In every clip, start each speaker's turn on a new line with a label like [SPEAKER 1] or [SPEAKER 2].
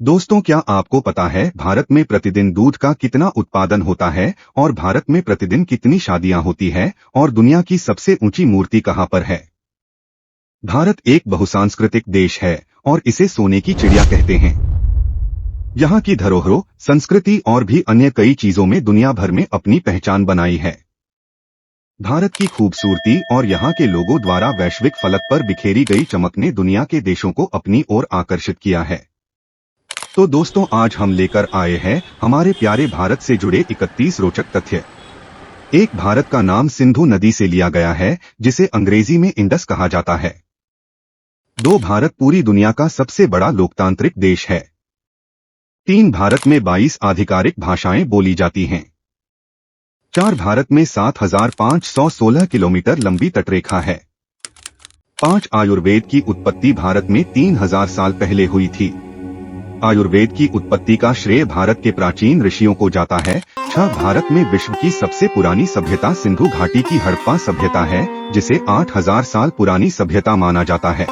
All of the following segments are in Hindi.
[SPEAKER 1] दोस्तों, क्या आपको पता है भारत में प्रतिदिन दूध का कितना उत्पादन होता है और भारत में प्रतिदिन कितनी शादियां होती है और दुनिया की सबसे ऊंची मूर्ति कहां पर है? भारत एक बहुसांस्कृतिक देश है और इसे सोने की चिड़िया कहते हैं। यहाँ की धरोहरों, संस्कृति और भी अन्य कई चीजों में दुनिया भर में अपनी पहचान बनाई है। भारत की खूबसूरती और यहाँ के लोगों द्वारा वैश्विक फलक पर बिखेरी गई चमक ने दुनिया के देशों को अपनी ओर आकर्षित किया है। तो दोस्तों, आज हम लेकर आए हैं हमारे प्यारे भारत से जुड़े 31 रोचक तथ्य। एक, भारत का नाम सिंधु नदी से लिया गया है, जिसे अंग्रेजी में इंडस कहा जाता है। 2, भारत पूरी दुनिया का सबसे बड़ा लोकतांत्रिक देश है। 3, भारत में 22 आधिकारिक भाषाएं बोली जाती हैं। 4, भारत में 7,516 किलोमीटर लंबी तटरेखा है। 5, आयुर्वेद की उत्पत्ति भारत में 3000 साल पहले हुई थी। आयुर्वेद की उत्पत्ति का श्रेय भारत के प्राचीन ऋषियों को जाता है। 6, भारत में विश्व की सबसे पुरानी सभ्यता सिंधु घाटी की हड़प्पा सभ्यता है, जिसे 8000 साल पुरानी सभ्यता माना जाता है।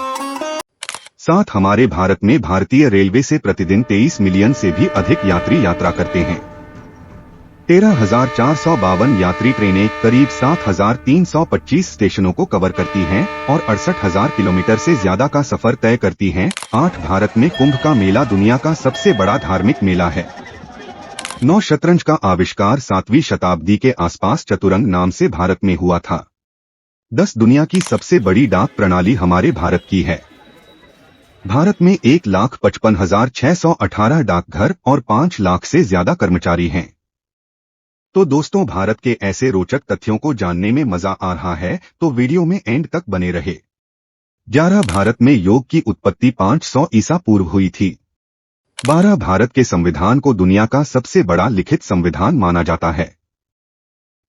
[SPEAKER 1] 7, हमारे भारत में भारतीय रेलवे से प्रतिदिन 23 मिलियन से भी अधिक यात्री यात्रा करते हैं। 13,452 यात्री ट्रेनें करीब 7,325 स्टेशनों को कवर करती हैं और 68,000 किलोमीटर से ज्यादा का सफर तय करती हैं। 8, भारत में कुंभ का मेला दुनिया का सबसे बड़ा धार्मिक मेला है। 9, शतरंज का आविष्कार 7वीं शताब्दी के आसपास चतुरंग नाम से भारत में हुआ था। 10, दुनिया की सबसे बड़ी डाक प्रणाली हमारे भारत की है। भारत में 1,55,618 डाकघर और 5 लाख से ज्यादा कर्मचारी हैं। तो दोस्तों, भारत के ऐसे रोचक तथ्यों को जानने में मजा आ रहा है तो वीडियो में एंड तक बने रहे। 11, भारत में योग की उत्पत्ति 500 ईसा पूर्व हुई थी। 12, भारत के संविधान को दुनिया का सबसे बड़ा लिखित संविधान माना जाता है।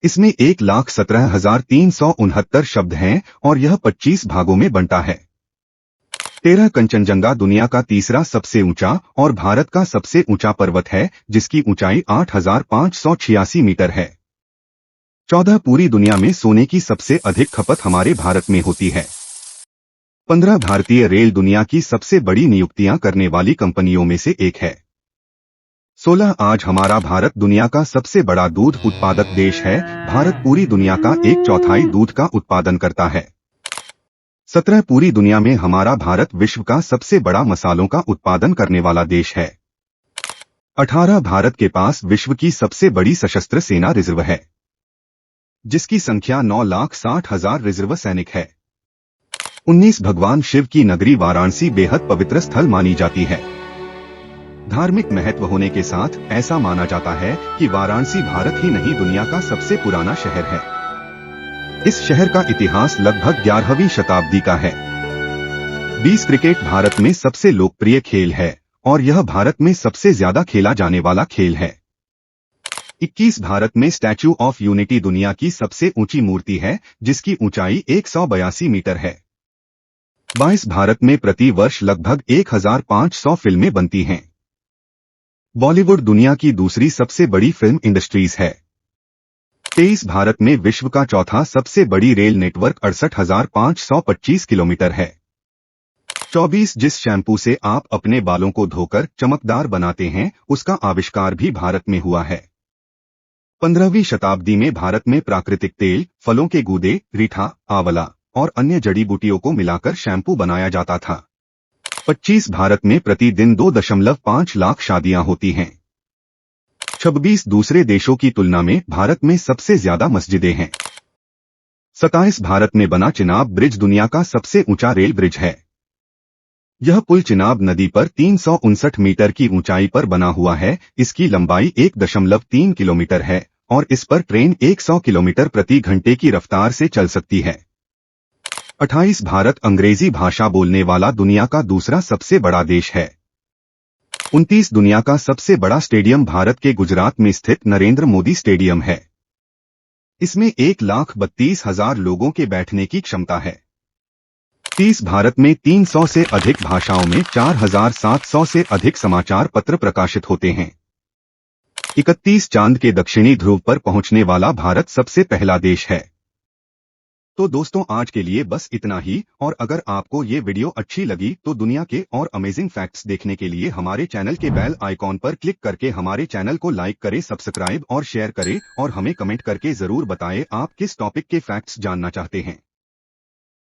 [SPEAKER 1] इसमें 1,17,369 शब्द हैं और यह 25 भागों में बंटा है। 13, कंचनजंगा दुनिया का तीसरा सबसे ऊंचा और भारत का सबसे ऊंचा पर्वत है, जिसकी ऊंचाई 8,586 मीटर है। 14, पूरी दुनिया में सोने की सबसे अधिक खपत हमारे भारत में होती है। 15, भारतीय रेल दुनिया की सबसे बड़ी नियुक्तियां करने वाली कंपनियों में से एक है। 16, आज हमारा भारत दुनिया का सबसे बड़ा दूध उत्पादक देश है। भारत पूरी दुनिया का 1/4 दूध का उत्पादन करता है। 17, पूरी दुनिया में हमारा भारत विश्व का सबसे बड़ा मसालों का उत्पादन करने वाला देश है। 18, भारत के पास विश्व की सबसे बड़ी सशस्त्र सेना रिजर्व है, जिसकी संख्या 9,60,000 रिजर्व सैनिक है। 19, भगवान शिव की नगरी वाराणसी बेहद पवित्र स्थल मानी जाती है। धार्मिक महत्व होने के साथ ऐसा माना जाता है कि वाराणसी भारत ही नहीं दुनिया का सबसे पुराना शहर है। इस शहर का इतिहास लगभग 11वीं शताब्दी का है। 20, क्रिकेट भारत में सबसे लोकप्रिय खेल है और यह भारत में सबसे ज्यादा खेला जाने वाला खेल है। 21, भारत में स्टैच्यू ऑफ यूनिटी दुनिया की सबसे ऊंची मूर्ति है, जिसकी ऊंचाई 182 मीटर है। 22, भारत में प्रति वर्ष लगभग 1,500 फिल्में बनती हैं। बॉलीवुड दुनिया की दूसरी सबसे बड़ी फिल्म इंडस्ट्रीज है। 23, भारत में विश्व का चौथा सबसे बड़ी रेल नेटवर्क 68,525 किलोमीटर है। 24, जिस शैम्पू से आप अपने बालों को धोकर चमकदार बनाते हैं, उसका आविष्कार भी भारत में हुआ है। 15वीं शताब्दी में भारत में प्राकृतिक तेल, फलों के गूदे, रीठा, आंवला और अन्य जड़ी बूटियों को मिलाकर शैम्पू बनाया जाता था। 25, भारत में प्रतिदिन 2.5 लाख शादियां होती हैं। 26, दूसरे देशों की तुलना में भारत में सबसे ज्यादा मस्जिदें हैं। 27, भारत में बना चिनाब ब्रिज दुनिया का सबसे ऊंचा रेल ब्रिज है। यह पुल चिनाब नदी पर 359 मीटर की ऊंचाई पर बना हुआ है। इसकी लंबाई 1.3 किलोमीटर है और इस पर ट्रेन 100 किलोमीटर प्रति घंटे की रफ्तार से चल सकती है। 28, भारत अंग्रेजी भाषा बोलने वाला दुनिया का दूसरा सबसे बड़ा देश है। 29, दुनिया का सबसे बड़ा स्टेडियम भारत के गुजरात में स्थित नरेंद्र मोदी स्टेडियम है। इसमें 1,32,000 लोगों के बैठने की क्षमता है। 30, भारत में 300 से अधिक भाषाओं में 4,700 से अधिक समाचार पत्र प्रकाशित होते हैं। 31, चांद के दक्षिणी ध्रुव पर पहुंचने वाला भारत सबसे पहला देश है। तो दोस्तों आज के लिए बस इतना ही, और अगर आपको ये वीडियो अच्छी लगी तो दुनिया के और अमेजिंग फैक्ट्स देखने के लिए हमारे चैनल के बेल आइकॉन पर क्लिक करके हमारे चैनल को लाइक करें, सब्सक्राइब और शेयर करें, और हमें कमेंट करके जरूर बताएं आप किस टॉपिक के फैक्ट्स जानना चाहते हैं।